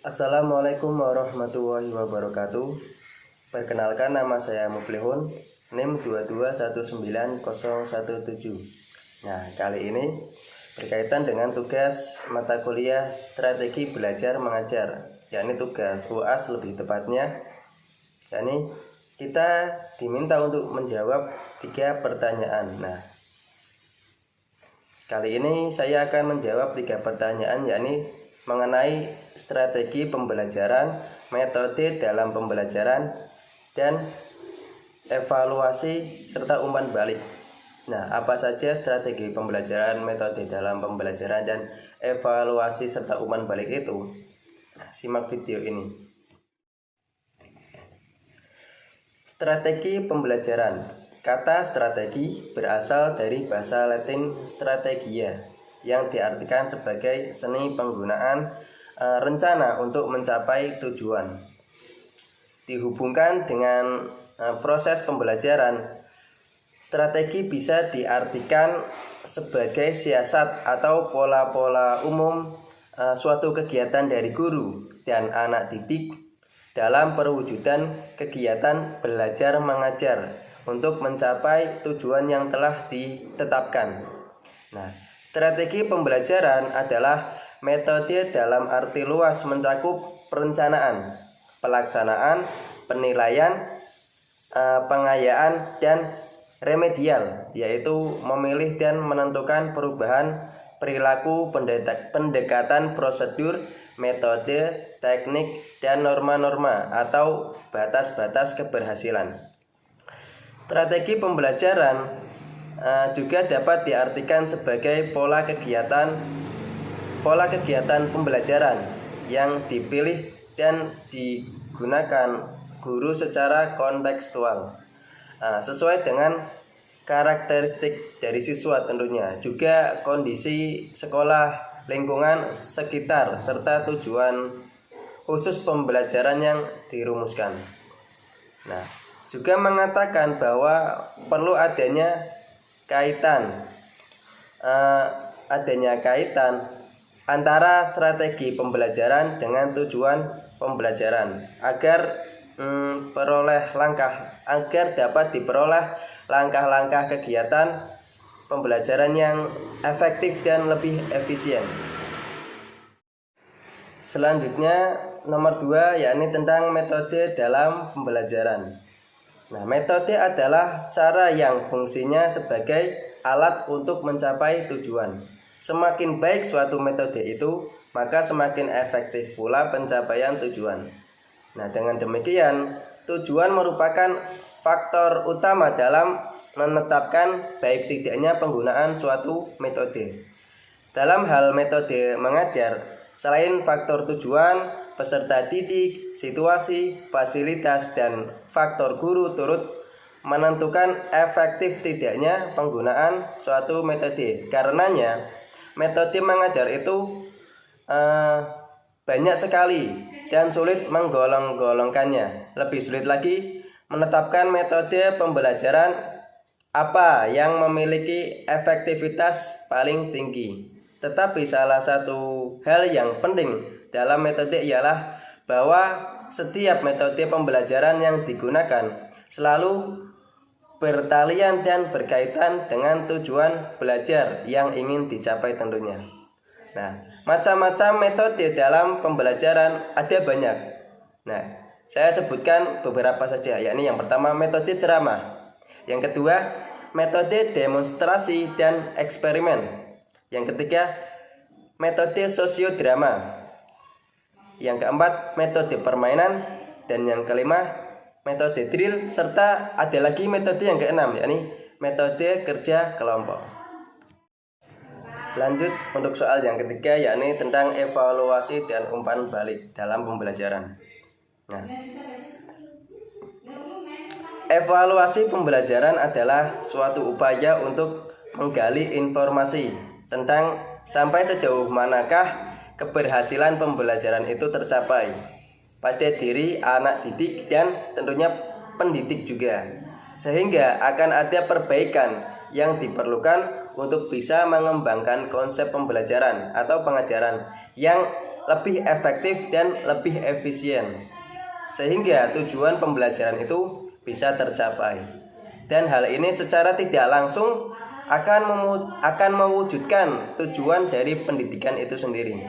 Assalamualaikum warahmatullahi wabarakatuh. Perkenalkan, nama saya Muflihun, NIM 2219017. Nah, kali ini berkaitan dengan tugas mata kuliah Strategi Belajar Mengajar, yakni tugas UAS lebih tepatnya. Yakni kita diminta untuk menjawab 3 pertanyaan. Nah, kali ini saya akan menjawab 3 pertanyaan, yakni mengenai strategi pembelajaran, metode dalam pembelajaran, dan evaluasi serta umpan balik. Nah, apa saja strategi pembelajaran, metode dalam pembelajaran, dan evaluasi serta umpan balik itu? Nah, simak video ini. Strategi pembelajaran. Kata strategi berasal dari bahasa Latin strategia, yang diartikan sebagai seni penggunaan rencana untuk mencapai tujuan. Dihubungkan dengan proses pembelajaran, strategi bisa diartikan sebagai siasat atau pola-pola umum suatu kegiatan dari guru dan anak didik dalam perwujudan kegiatan belajar mengajar untuk mencapai tujuan yang telah ditetapkan. Nah, strategi pembelajaran adalah metode dalam arti luas mencakup perencanaan, pelaksanaan, penilaian, pengayaan, dan remedial, yaitu memilih dan menentukan perubahan perilaku, pendekatan prosedur, metode, teknik, dan norma-norma atau batas-batas keberhasilan. Strategi pembelajaran juga dapat diartikan sebagai pola kegiatan pembelajaran yang dipilih dan digunakan guru secara kontekstual, sesuai dengan karakteristik dari siswa tentunya, juga kondisi sekolah, lingkungan sekitar, serta tujuan khusus pembelajaran yang dirumuskan. Nah, juga mengatakan bahwa perlu adanya kaitan antara strategi pembelajaran dengan tujuan pembelajaran agar dapat diperoleh langkah-langkah kegiatan pembelajaran yang efektif dan lebih efisien. Selanjutnya nomor 2, yakni tentang metode dalam pembelajaran. Nah, metode adalah cara yang fungsinya sebagai alat untuk mencapai tujuan. Semakin baik suatu metode itu, maka semakin efektif pula pencapaian tujuan. Nah, dengan demikian, tujuan merupakan faktor utama dalam menetapkan baik tidaknya penggunaan suatu metode. Dalam hal metode mengajar, selain faktor tujuan, peserta didik, situasi, fasilitas, dan faktor guru turut menentukan efektif tidaknya penggunaan suatu metode. Karenanya, metode mengajar itu banyak sekali dan sulit menggolong-golongkannya. Lebih sulit lagi menetapkan metode pembelajaran apa yang memiliki efektivitas paling tinggi. Tetapi salah satu hal yang penting dalam metode ialah bahwa setiap metode pembelajaran yang digunakan selalu bertalian dan berkaitan dengan tujuan belajar yang ingin dicapai tentunya. Nah, macam-macam metode dalam pembelajaran ada banyak. Nah, saya sebutkan beberapa saja, yakni yang pertama metode ceramah, yang kedua metode demonstrasi dan eksperimen, yang ketiga metode sosiodrama, yang keempat metode permainan, dan yang kelima metode drill, serta ada lagi metode yang keenam, yakni metode kerja kelompok. Lanjut untuk soal yang ketiga, yakni tentang evaluasi dan umpan balik dalam pembelajaran. Nah, evaluasi pembelajaran adalah suatu upaya untuk menggali informasi tentang sampai sejauh manakah keberhasilan pembelajaran itu tercapai pada diri anak didik dan tentunya pendidik juga, sehingga akan ada perbaikan yang diperlukan untuk bisa mengembangkan konsep pembelajaran atau pengajaran yang lebih efektif dan lebih efisien, sehingga tujuan pembelajaran itu bisa tercapai. Dan hal ini secara tidak langsung akan mewujudkan tujuan dari pendidikan itu sendiri.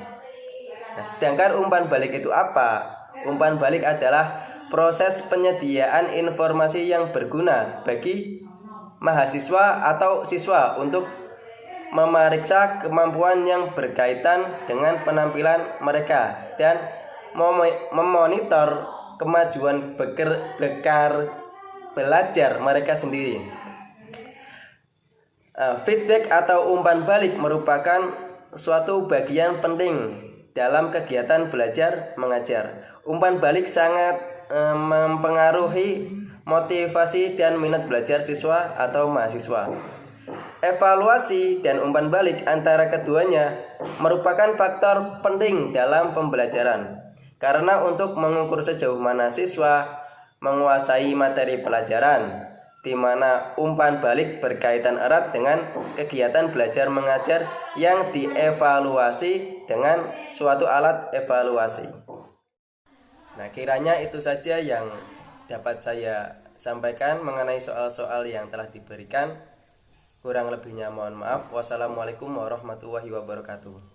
Nah, sedangkan umpan balik itu apa? Umpan balik adalah proses penyediaan informasi yang berguna bagi mahasiswa atau siswa untuk memeriksa kemampuan yang berkaitan dengan penampilan mereka dan memonitor kemajuan belajar mereka sendiri. Feedback atau umpan balik merupakan suatu bagian penting dalam kegiatan belajar mengajar. Umpan balik sangat mempengaruhi motivasi dan minat belajar siswa atau mahasiswa. Evaluasi dan umpan balik antara keduanya merupakan faktor penting dalam pembelajaran, karena untuk mengukur sejauh mana siswa menguasai materi pelajaran, di mana umpan balik berkaitan erat dengan kegiatan belajar mengajar yang dievaluasi dengan suatu alat evaluasi. Nah, kiranya itu saja yang dapat saya sampaikan mengenai soal-soal yang telah diberikan. Kurang lebihnya mohon maaf. Wassalamualaikum warahmatullahi wabarakatuh.